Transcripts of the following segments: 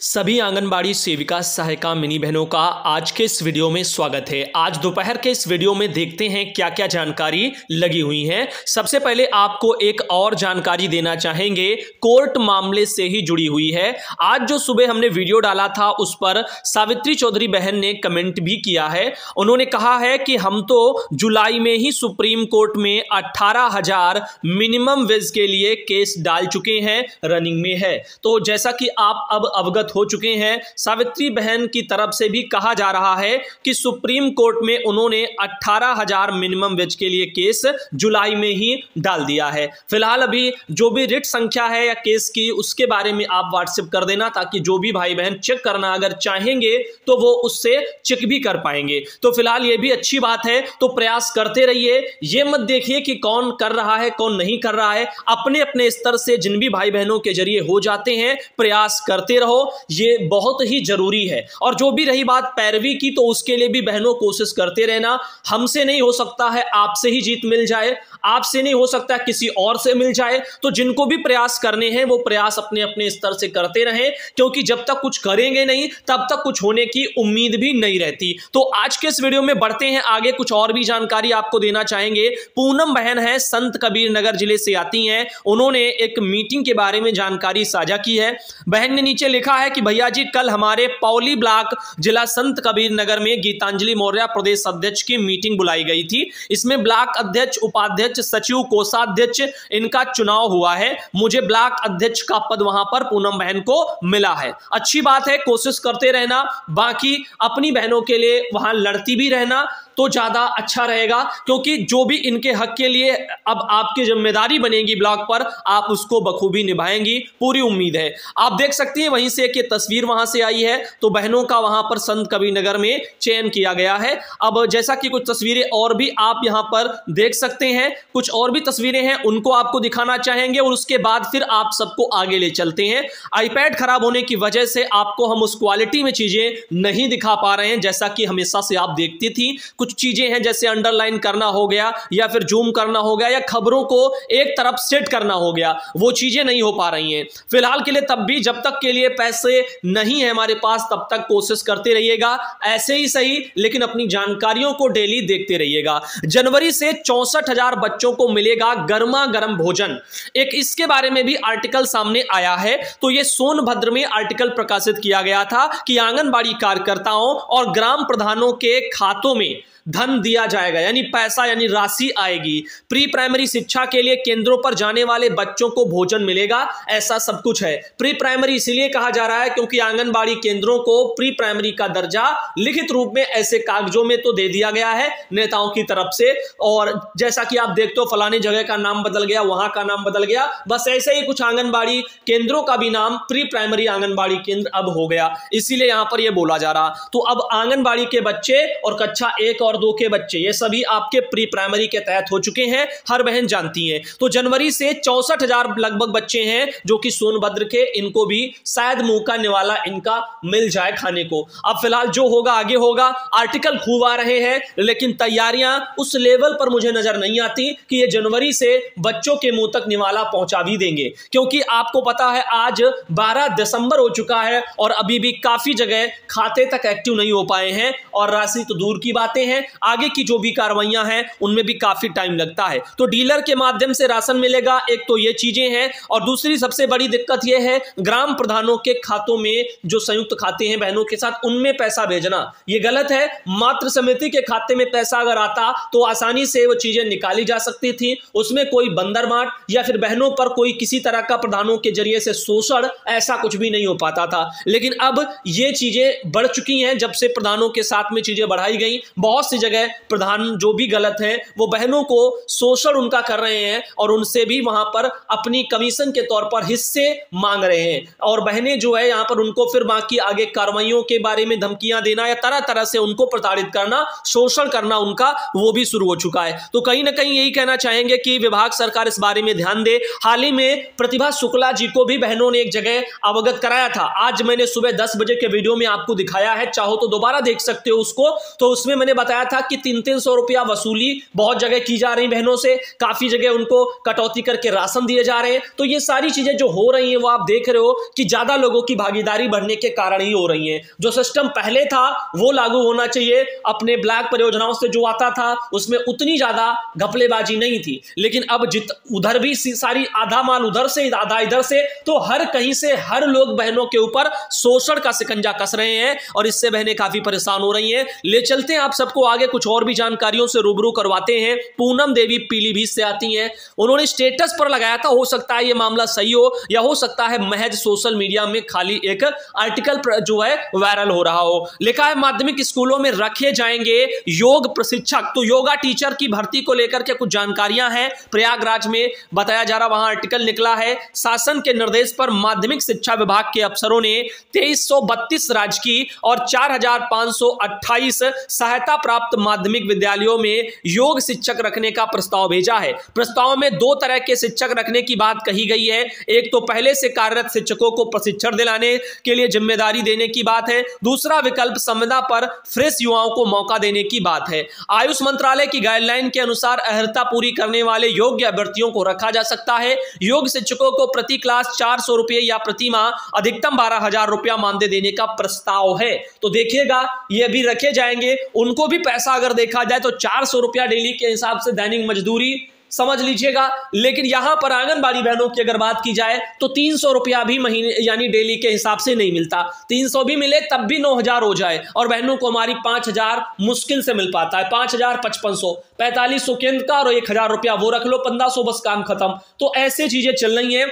सभी आंगनबाड़ी सेविका सहायिका मिनी बहनों का आज के इस वीडियो में स्वागत है। आज दोपहर के इस वीडियो में देखते हैं क्या क्या जानकारी लगी हुई है। सबसे पहले आपको एक और जानकारी देना चाहेंगे, कोर्ट मामले से ही जुड़ी हुई है। आज जो सुबह हमने वीडियो डाला था उस पर सावित्री चौधरी बहन ने कमेंट भी किया है। उन्होंने कहा है कि हम तो जुलाई में ही सुप्रीम कोर्ट में 18,000 मिनिमम वेज के लिए केस डाल चुके हैं, रनिंग में है। तो जैसा कि आप अब अवगत हो चुके हैं, सावित्री बहन की तरफ से भी कहा जा रहा है कि सुप्रीम कोर्ट में उन्होंने 18,000 मिनिमम वेज के लिए केस जुलाई में ही डाल दिया है। फिलहाल अभी जो भी रिट संख्या है या केस की, उसके बारे में आप व्हाट्सएप कर देना, ताकि जो भी भाई बहन चेक करना अगर चाहेंगे तो वो उससे चेक भी कर पाएंगे। तो फिलहाल ये भी अच्छी बात है, तो प्रयास करते रहिए। ये मत देखिए कि कौन कर रहा है कौन नहीं कर रहा है, अपने अपने स्तर से जिन भी भाई बहनों के जरिए हो जाते हैं प्रयास करते रहो, ये बहुत ही जरूरी है। और जो भी रही बात पैरवी की, तो उसके लिए भी बहनों कोशिश करते रहना। हमसे नहीं हो सकता है आपसे ही जीत मिल जाए, आपसे नहीं हो सकता किसी और से मिल जाए। तो जिनको भी प्रयास करने हैं वो प्रयास अपने अपने स्तर से करते रहें, क्योंकि जब तक कुछ करेंगे नहीं तब तक कुछ होने की उम्मीद भी नहीं रहती। तो आज के इस वीडियो में बढ़ते हैं आगे, कुछ और भी जानकारी आपको देना चाहेंगे। पूनम बहन है, संत कबीर नगर जिले से आती हैं। उन्होंने एक मीटिंग के बारे में जानकारी साझा की है। बहन ने नीचे लिखा है कि भैया जी, कल हमारे पौली ब्लॉक जिला संत कबीर नगर में गीतांजलि मौर्य प्रदेश अध्यक्ष की मीटिंग बुलाई गई थी। इसमें ब्लॉक अध्यक्ष, उपाध्यक्ष, सचिव, कोषाध्यक्ष इनका चुनाव हुआ है। मुझे ब्लॉक अध्यक्ष का पद वहां पर पूनम बहन को मिला है। अच्छी बात है, कोशिश करते रहना, बाकी अपनी बहनों के लिए वहां लड़ती भी रहना तो ज्यादा अच्छा रहेगा, क्योंकि जो भी इनके हक के लिए अब आपकी जिम्मेदारी बनेगी ब्लॉक पर, आप उसको बखूबी निभाएंगी, पूरी उम्मीद है। आप देख सकती हैं वहीं से एक ये तस्वीर वहां से आई है, तो बहनों का वहां पर संत कबीर नगर में चयन किया गया है। अब जैसा कि कुछ तस्वीरें और भी आप यहां पर देख सकते हैं, कुछ और भी तस्वीरें हैं, उनको आपको दिखाना चाहेंगे और उसके बाद फिर आप सबको आगे ले चलते हैं। आईपैड खराब होने की वजह से आपको हम उस क्वालिटी में चीजें नहीं दिखा पा रहे हैं जैसा कि हमेशा से आप देखती थी। कुछ चीजें हैं जैसे अंडरलाइन करना हो गया या फिर जूम करना हो गया या खबरों को एक तरफ सेट करना हो गया, वो चीजें नहीं हो पा रही हैं फिलहाल के लिए। तब भी जब तक के लिए पैसे नहीं है हमारे पास तब तक कोशिश करते रहिएगा, ऐसे ही सही, लेकिन अपनी जानकारियों को डेली देखते रहिएगा। जनवरी से 64,000 बच्चों को मिलेगा गर्मा गर्म भोजन, एक इसके बारे में भी आर्टिकल सामने आया है। तो यह सोनभद्र में आर्टिकल प्रकाशित किया गया था कि आंगनबाड़ी कार्यकर्ताओं और ग्राम प्रधानों के खातों में धन दिया जाएगा, यानी पैसा, यानी राशि आएगी। प्री प्राइमरी शिक्षा के लिए केंद्रों पर जाने वाले बच्चों को भोजन मिलेगा, ऐसा सब कुछ है। प्री प्राइमरी इसलिए कहा जा रहा है क्योंकि आंगनबाड़ी केंद्रों को प्री प्राइमरी का दर्जा लिखित रूप में ऐसे कागजों में तो दे दिया गया है नेताओं की तरफ से, और जैसा कि आप देखते हो फलाने जगह का नाम बदल गया, वहां का नाम बदल गया, बस ऐसे ही कुछ आंगनबाड़ी केंद्रों का भी नाम प्री प्राइमरी आंगनबाड़ी केंद्र अब हो गया, इसीलिए यहां पर यह बोला जा रहा। तो अब आंगनबाड़ी के बच्चे और कक्षा 1 और 2 के बच्चे, ये सभी आपके प्री प्राइमरी के तहत हो चुके हैं, हर बहन जानती है। तो जनवरी से 64,000 लगभग बच्चे हैं जो कि सोनभद्र के, इनको भी शायद मुंह का निवाला इनका मिल जाए खाने को। अब फिलहाल जो होगा आगे होगा। आर्टिकल खूब आ रहे हैं, लेकिन तैयारियां उस लेवल पर मुझे नजर नहीं आती कि ये जनवरी से बच्चों के मुंह तक निवाला पहुंचा भी देंगे, क्योंकि आपको पता है आज 12 दिसंबर हो चुका है और अभी भी काफी जगह खाते तक एक्टिव नहीं हो पाए हैं, और राशि तो दूर की बातें हैं, आगे की जो भी कार्रवाइयां हैं उनमें भी काफी टाइम लगता है। तो डीलर के माध्यम से राशन मिलेगा, एक तो ये चीजें हैं, और दूसरी सबसे बड़ी दिक्कत यह है ग्राम प्रधानों के खातों में, जो संयुक्त खाते हैं बहनों के साथ, उनमें पैसा भेजना ये गलत है। मातृ समिति के खाते में पैसा अगर आता तो आसानी से वो चीजें निकाली जा सकती थी, उसमें कोई बंदरमाट या फिर बहनों पर कोई किसी तरह का प्रधानों के जरिए से शोषण, ऐसा कुछ भी नहीं हो पाता था। लेकिन अब ये चीजें बढ़ चुकी हैं, जब से प्रधानों के साथ में चीजें बढ़ाई गई। बहुत सी जगह प्रधान जो भी गलत है वो बहनों को शोषण उनका कर रहे हैं और उनसे भी वहां पर अपनी कमीशन के तौर पर हिस्से मांग रहे हैं, और बहनें जो है यहां पर उनको फिर बाकी आगे कार्रवाइयों के बारे में धमकियां देना या तरह तरह से उनको प्रताड़ित करना, शोषण करना उनका, वो भी शुरू हो चुका है। तो कहीं ना कहीं यही कहना चाहेंगे कि विभाग सरकार इस बारे में ध्यान दे। हाल ही में प्रतिभा शुक्ला जी को भी बहनों ने एक जगह अवगत कराया था। आज मैंने सुबह 10 बजे के वीडियो में आपको दिखाया है, चाहो तो दोबारा देख सकते हो उसको। तो उसमें मैंने बताया बताया था कि 300 रुपया वसूली बहुत जगह की जा रही बहनों से, काफी जगह उनको कटौती करके राशन दिए जा रहे हैं। तो ये सारी चीजें जो हो रही हैं वो आप देख रहे हो कि ज्यादा लोगों की भागीदारी बढ़ने के कारण ही हो रही है। जो सिस्टम पहले था वो लागू होना चाहिए, अपने ब्लैक परियोजनाओं से जो आता था उसमें उतनी ज्यादा घपलेबाजी नहीं थी, लेकिन अब उधर भी सारी आधा माल उधर से आधा इधर से, तो हर कहीं से हर लोग बहनों के ऊपर शोषण का शिकंजा कस रहे हैं और इससे बहनें काफी परेशान हो रही हैं। ले चलते हैं आप सबको आगे, कुछ और भी जानकारियों से रूबरू करवाते हैं। पूनम देवी पीलीभीत से आती हैं, उन्होंने स्टेटस पर लगाया था, हो सकता है ये मामला सही हो या हो सकता है महज सोशल मीडिया में खाली एक आर्टिकल जो है वायरल हो रहा हो। लिखा है माध्यमिक स्कूलों में रखे जाएंगे योग प्रशिक्षक। तो योगा टीचर की भर्ती को लेकर के कुछ जानकारियां हैं, प्रयागराज में बताया जा रहा, वहां आर्टिकल निकला है। शासन के निर्देश पर माध्यमिक शिक्षा विभाग के अफसरों ने 2332 राजकीय और 4528 सहायता प्राप्त माध्यमिक विद्यालयों में योग शिक्षक रखने का प्रस्ताव भेजा है। प्रस्ताव में दो तरह के शिक्षक रखने की बात कही गई है। एक तो पहले से कार्यरत शिक्षकों को प्रशिक्षण दिलाने के लिए जिम्मेदारी देने की बात है, दूसरा विकल्प संविदा पर फ्रेश युवाओं को मौका देने की बात है। आयुष मंत्रालय की गाइडलाइन के अनुसार अर्हता पूरी करने वाले योग्य अभ्यर्थियों को रखा जा सकता है। योग शिक्षकों को प्रति क्लास 400 रुपए या प्रति माह अधिकतम 12,000 रुपया मानदेय देने का प्रस्ताव है। तो देखिएगा ये भी रखे जाएंगे, उनको भी पैसा अगर देखा जाए तो 400 रुपया डेली के हिसाब से दैनिक मजदूरी समझ लीजिएगा। लेकिन यहां पर आंगनबाड़ी बहनों की अगर बात की जाए तो 300 रुपया भी महीने यानी डेली के हिसाब से नहीं मिलता। 300 भी मिले तब भी 9,000 हो जाए और बहनों को हमारी 5,000 मुश्किल से मिल पाता है। 5,000 5500 4500 केंद्र का और 1,000 रुपया वो रख लो, 1500 बस काम खत्म। तो ऐसे चीजें चल रही हैं।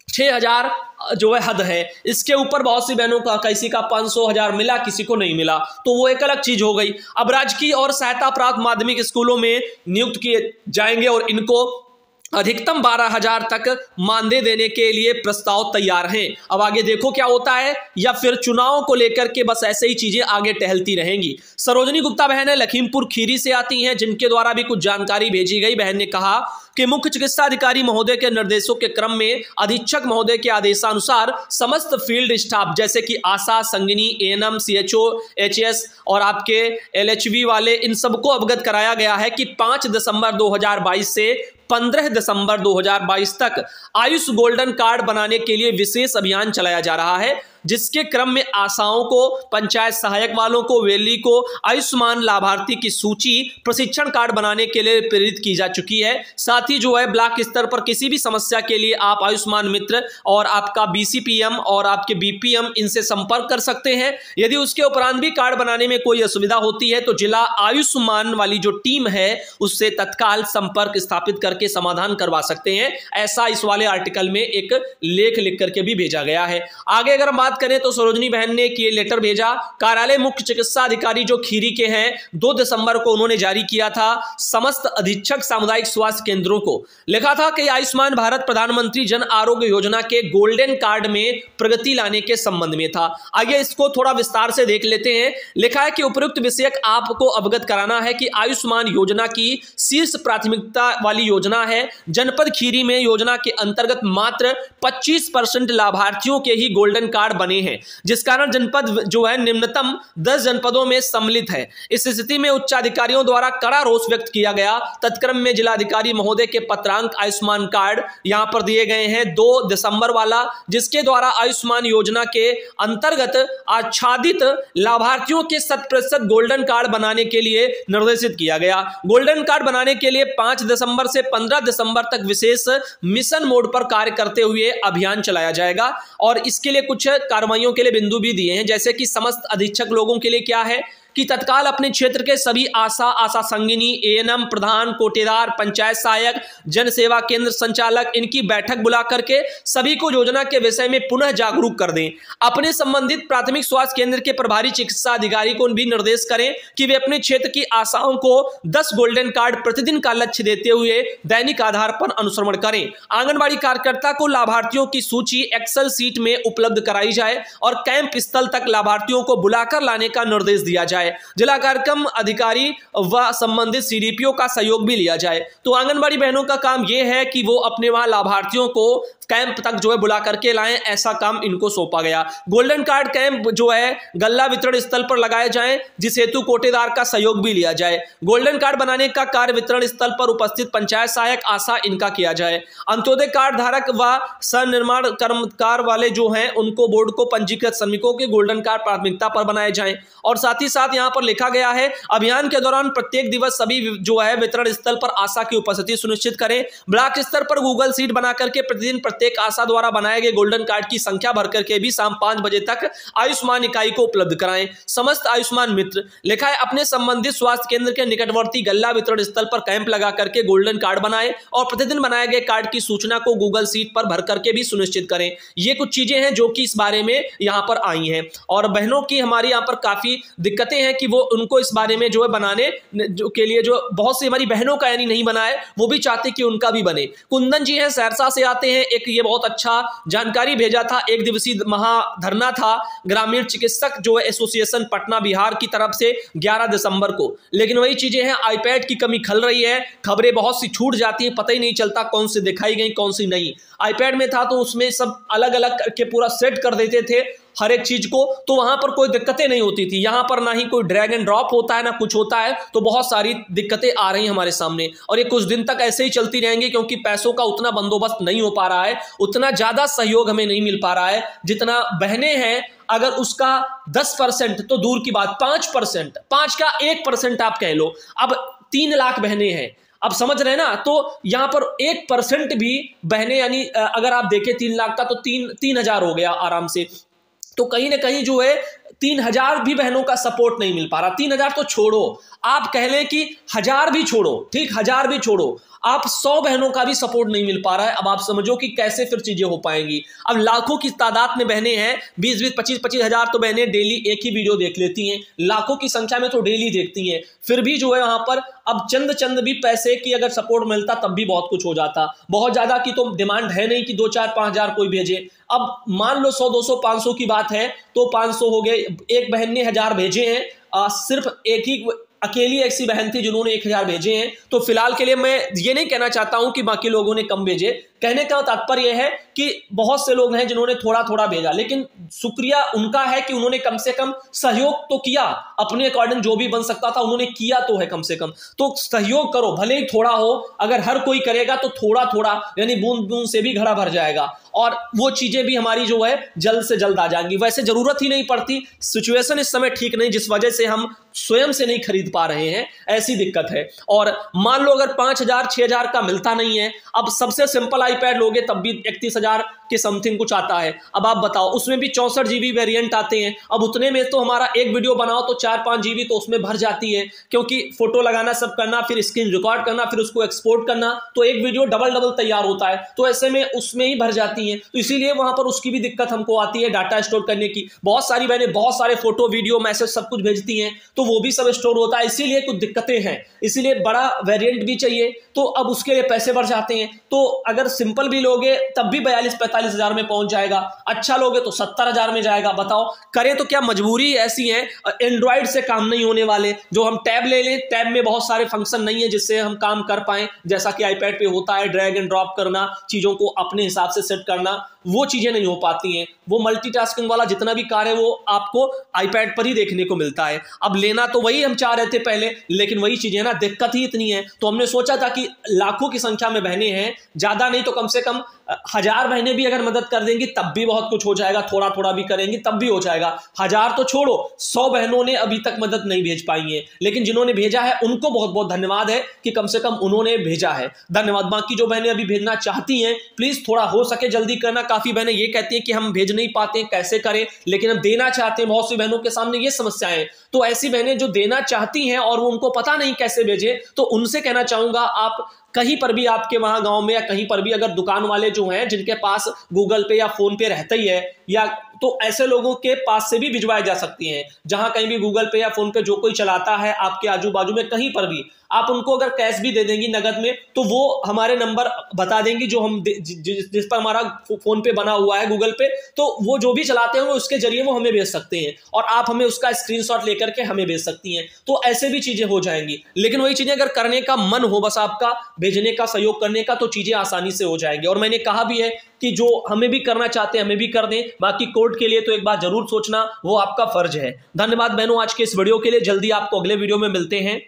6,000 जो है हद है, इसके ऊपर बहुत सी बहनों का किसी का 500 1000 मिला, किसी को नहीं मिला, तो वो एक अलग चीज हो गई। अब राजकीय और सहायता प्राप्त माध्यमिक स्कूलों में नियुक्त किए जाएंगे और इनको अधिकतम 12,000 तक मानदेय देने के लिए प्रस्ताव तैयार हैं। अब आगे देखो क्या होता है, या फिर चुनाव को लेकर के बस ऐसे ही चीजें आगे टहलती रहेंगी। सरोजनी गुप्ता बहन है, लखीमपुर खीरी से आती हैं, जिनके द्वारा भी कुछ जानकारी भेजी गई। बहन ने कहा कि मुख्य चिकित्सा अधिकारी महोदय के निर्देशों के क्रम में अधीक्षक महोदय के आदेशानुसार समस्त फील्ड स्टाफ जैसे कि आशा, संगिनी, एएनएम, सीएचओ, एचएस और आपके एलएचवी वाले, इन सबको अवगत कराया गया है कि 5 दिसंबर 2022 से 15 दिसंबर 2022 तक आयुष गोल्डन कार्ड बनाने के लिए विशेष अभियान चलाया जा रहा है, जिसके क्रम में आशाओं को, पंचायत सहायक वालों को, वेली को आयुष्मान लाभार्थी की सूची प्रशिक्षण कार्ड बनाने के लिए प्रेरित की जा चुकी है। साथ ही जो है ब्लॉक स्तर पर किसी भी समस्या के लिए आप आयुष्मान मित्र और आपका बीसीपीएम और आपके बीपीएम इनसे संपर्क कर सकते हैं। यदि उसके उपरांत भी कार्ड बनाने में कोई असुविधा होती है तो जिला आयुष्मान वाली जो टीम है उससे तत्काल संपर्क स्थापित करके समाधान करवा सकते हैं। ऐसा इस वाले आर्टिकल में एक लेख लिख करके भी भेजा गया है। आगे अगर बात करें तो सरोजनी बहन ने ये लेटर भेजा, कार्यालय मुख्य चिकित्सा अधिकारी जो खीरी के हैं 2 दिसंबर को उन्होंने जारी किया था समस्त अधीक्षक सामुदायिक स्वास्थ्य केंद्रों को। लिखा था कि आयुष्मान भारत प्रधानमंत्री जन आरोग्य योजना के गोल्डन कार्ड में प्रगति लाने के संबंध में था। आगे इसको थोड़ा विस्तार से देख लेते हैं। लिखा है कि उपयुक्त विषयक आपको अवगत कराना है कि आयुष्मान योजना की शीर्ष प्राथमिकता वाली योजना है। जनपद खीरी में योजना के अंतर्गत मात्र 25% लाभार्थियों के ही गोल्डन कार्ड बने हैं, जिस कारण जनपद जो है निम्नतम 10 जनपदों में सम्मिलित है। इस स्थिति में उच्चाधिकारियों द्वारा कड़ा रोष व्यक्त किया गया। तत्क्रम में जिलाधिकारी महोदय के पत्रांक आयुष्मान कार्ड यहां पर दिए गए हैं 2 दिसंबर वाला, जिसके द्वारा आयुष्मान योजना के अंतर्गत आच्छादित लाभार्थियों के 100% गोल्डन कार्ड बनाने के लिए निर्देशित किया गया। गोल्डन कार्ड बनाने के लिए 5 दिसंबर से 15 दिसंबर तक विशेष मिशन मोड पर कार्य करते हुए अभियान चलाया जाएगा और इसके लिए कुछ कार्रवाइयों के लिए बिंदु भी दिए हैं, जैसे कि समस्त अधीक्षक लोगों के लिए क्या है कि तत्काल अपने क्षेत्र के सभी आशा संगिनी, एएनएम, प्रधान, कोटेदार, पंचायत सहायक, जन सेवा केंद्र संचालक, इनकी बैठक बुला करके सभी को योजना के विषय में पुनः जागरूक कर दें। अपने संबंधित प्राथमिक स्वास्थ्य केंद्र के प्रभारी चिकित्सा अधिकारी को भी निर्देश करें कि वे अपने क्षेत्र की आशाओं को 10 गोल्डन कार्ड प्रतिदिन का लक्ष्य देते हुए दैनिक आधार पर अनुश्रवण करें। आंगनबाड़ी कार्यकर्ता को लाभार्थियों की सूची एक्सेल सीट में उपलब्ध कराई जाए और कैंप स्थल तक लाभार्थियों को बुलाकर लाने का निर्देश दिया जाए। जिला कार्यक्रम अधिकारी व संबंधित सीडीपीओ का सहयोग भी लिया जाए। तो आंगनबाड़ी बहनों का काम यह है कि वो अपने वहां लाभार्थियों को कैंप तक जो है बुला करके लाएं, ऐसा काम इनको सौंपा गया। गोल्डन कार्ड कैंप जो है गल्ला वितरण स्थल पर लगाए जाएं, जिस हेतु कोटेदार का सहयोग भी लिया जाए। गोल्डन कार्ड बनाने का कार्य वितरण स्थल पर उपस्थित पंचायत सहायक आशा इनका किया जाए। अंत्योदय कार्ड धारक व सनिर्माण कर्मकार वाले जो हैं उनको बोर्ड को पंजीकृत श्रमिकों के गोल्डन कार्ड प्राथमिकता पर बनाए जाएं। और साथ ही साथ यहां पर लिखा गया है अभियान के दौरान प्रत्येक दिवस सभी जो है वितरण स्थल पर आशा की उपस्थिति सुनिश्चित करें। ब्लॉक स्तर पर गूगल सीट बना करके प्रतिदिन प्रत्येक आशा द्वारा बनाए गए गोल्डन कार्ड की संख्या भर करके भी शाम 5 बजे तक आयुष्मान इकाई को उपलब्ध कराएं। समस्त आयुष्मान मित्र लिखा है अपने संबंधित स्वास्थ्य केंद्र के निकटवर्ती गल्ला वितरण स्थल पर कैंप लगा करके गोल्डन कार्ड बनाएं और प्रतिदिन बनाए गए कार्ड की सूचना को गूगल सीट पर भर करके भी सुनिश्चित करें। ये कुछ चीजें हैं जो कि इस बारे में यहां पर आई हैं। और बहनों की हमारी यहां पर काफी दिक्कतें हैं कि वो उनको इस बारे में जो है बनाने के लिए जो बहुत सी हमारी बहनों का यानी नहीं बना है, वो भी चाहते कि उनका भी बने। कुंदन जी हैं सहरसा से आते हैं, एक ये बहुत अच्छा जानकारी भेजा था। एक दिवसीय महाधरना था ग्रामीण चिकित्सक जो है एसोसिएशन पटना बिहार की तरफ से 11 दिसंबर को। लेकिन वही चीजें हैं, आईपैड की कमी खल रही है, खबरें बहुत सी छूट जाती हैं, पता ही नहीं चलता कौन सी दिखाई गई कौन सी नहीं। आईपैड में था तो उसमें सब अलग अलग करके पूरा सेट कर देते थे हर एक चीज को, तो वहां पर कोई दिक्कतें नहीं होती थी। यहां पर ना ही कोई ड्रैग एंड ड्रॉप होता है ना कुछ होता है, तो बहुत सारी दिक्कतें आ रही हैं हमारे सामने और ये कुछ दिन तक ऐसे ही चलती रहेंगी क्योंकि पैसों का उतना बंदोबस्त नहीं हो पा रहा है, उतना ज्यादा सहयोग हमें नहीं मिल पा रहा है जितना बहनें हैं। अगर उसका 10% तो दूर की बात, 5%, 5 का 1% आप कह लो। अब 3 लाख बहनें हैं, अब समझ रहे हैं ना, तो यहां पर 1% भी बहनें यानी अगर आप देखें 3 लाख का तो 3,000 हो गया आराम से। तो कहीं ना कहीं जो है 3,000 भी बहनों का सपोर्ट नहीं मिल पा रहा। 3,000 तो छोड़ो, आप कह लें कि 1,000 भी छोड़ो, ठीक 1,000 भी छोड़ो, आप 100 बहनों का भी सपोर्ट नहीं मिल पा रहा है। अब आप समझो कि कैसे फिर चीजें हो पाएंगी। अब लाखों की तादाद में बहनें हैं, 20-20, 25-25 हजार तो बहनें डेली एक ही वीडियो देख लेती हैं, लाखों की संख्या में तो डेली देखती हैं। फिर भी जो है वहां पर अब चंद भी पैसे की अगर सपोर्ट मिलता तब भी बहुत कुछ हो जाता। बहुत ज्यादा की तो डिमांड है नहीं कि 2, 4, 5 हजार कोई भेजे। अब मान लो 100, 200, 500 की बात है तो 500 हो गए। एक बहन ने 1000 भेजे हैं, सिर्फ एक ही अकेली ऐसी बहन थी जिन्होंने 1000 भेजे हैं। तो फिलहाल के लिए मैं ये नहीं कहना चाहता हूं कि बाकी लोगों ने कम भेजे, कहने का तात्पर्य है कि बहुत से लोग हैं जिन्होंने थोड़ा थोड़ा भेजा, लेकिन शुक्रिया उनका है कि उन्होंने कम से कम सहयोग तो किया, अपने अकॉर्डिंग जो भी बन सकता था उन्होंने किया तो है कम से कम। तो सहयोग करो, भले ही थोड़ा हो, अगर हर कोई करेगा तो थोड़ा थोड़ा यानी बूंद बूंद से भी घड़ा भर जाएगा और वो चीजें भी हमारी जो है जल्द से जल्द आ जाएंगी। वैसे जरूरत ही नहीं पड़ती, सिचुएशन इस समय ठीक नहीं जिस वजह से हम स्वयं से नहीं खरीद पा रहे हैं, ऐसी दिक्कत है। और मान लो अगर 5,000, 6,000 का मिलता नहीं है, अब सबसे सिंपल आईपैड लोगे तब भी 31,000 के समथिंग कुछ आता है। अब आप बताओ, उसमें भी 64 GB वेरिएंट आते हैं। अब उतने में तो हमारा एक वीडियो बनाओ तो 4-5 GB तो उसमें भर जाती है, क्योंकि फोटो लगाना सब करना, फिर स्क्रीन रिकॉर्ड करना, फिर उसको एक्सपोर्ट करना, तो एक वीडियो डबल तैयार होता है। तो ऐसे में उसमें ही भर जाती है, तो इसीलिए वहां पर उसकी भी दिक्कत हमको आती है डाटा स्टोर करने की। बहुत सारी बहनें बहुत सारे फोटो, वीडियो, मैसेज सब कुछ भेजती हैं, तो वो भी सब स्टोर होता है, इसीलिए कुछ दिक्कतें हैं। इसीलिए बड़ा वेरिएंट भी चाहिए, तो अब उसके लिए पैसे बढ़ जाते हैं। तो अगर सिंपल भी लोगे तब भी 42-45 हजार में पहुंच जाएगा, अच्छा लोगे तो 70 हजार में जाएगा। बताओ करें तो क्या, मजबूरी ऐसी है। एंड्रॉइड से काम नहीं होने वाले, जो हम टैब ले लें, टैब में बहुत सारे फंक्शन नहीं है जिससे हम काम कर पाए, जैसा कि आईपैड पे होता है, ड्रैग एंड ड्रॉप करना, चीजों को अपने हिसाब से सेट करना, वो चीजें नहीं हो पाती हैं। वो मल्टीटास्किंग वाला जितना भी कार्य है वो आपको आईपैड पर ही देखने को मिलता है। अब लेना तो वही हम चाह रहे थे पहले, लेकिन वही चीजें ना, दिक्कत ही इतनी है। तो हमने सोचा था कि लाखों की संख्या में बहनें हैं, ज्यादा नहीं तो कम से कम 1000 बहनें भी अगर मदद कर देंगी तब भी बहुत कुछ हो जाएगा, थोड़ा थोड़ा भी करेंगी तब भी हो जाएगा। 1000 तो छोड़ो, 100 बहनों ने अभी तक मदद नहीं भेज पाई है, लेकिन जिन्होंने भेजा है उनको बहुत बहुत धन्यवाद है कि कम से कम उन्होंने भेजा है, धन्यवाद। बाकी जो बहनें अभी भेजना चाहती हैं प्लीज थोड़ा हो सके जल्दी करना। काफी बहनें ये कहती हैं कि हम भेज नहीं पाते, कैसे करें, लेकिन हम देना चाहते हैं। बहुत सी बहनों के सामने ये समस्याएं, तो ऐसी बहनें जो देना चाहती हैं और वो उनको पता नहीं कैसे भेजे, तो उनसे कहना चाहूंगा आप कहीं पर भी, आपके वहां गांव में या कहीं पर भी अगर दुकान वाले जो हैं जिनके पास गूगल पे या फोन पे रहता ही है, या तो ऐसे लोगों के पास से भी भिजवाई जा सकती हैं। जहां कहीं भी गूगल पे या फोन पे जो कोई चलाता है आपके आजू बाजू में, कहीं पर भी आप उनको अगर कैश भी दे देंगी नगद में, तो वो हमारे नंबर बता देंगी जो हम जिस पर हमारा फोन पे बना हुआ है गूगल पे, तो वो जो भी चलाते हैं वो उसके जरिए वो हमें भेज सकते हैं और आप हमें उसका स्क्रीनशॉट लेकर के हमें भेज सकती हैं। तो ऐसे भी चीजें हो जाएंगी। लेकिन वही चीजें अगर करने का मन हो, बस आपका भेजने का, सहयोग करने का, तो चीजें आसानी से हो जाएंगी। और मैंने कहा भी है कि जो हमें भी करना चाहते हैं हमें भी कर दें, बाकी कोर्ट के लिए तो एक बार जरूर सोचना, वो आपका फर्ज है। धन्यवाद बहनों आज के इस वीडियो के लिए। जल्दी आपको अगले वीडियो में मिलते हैं।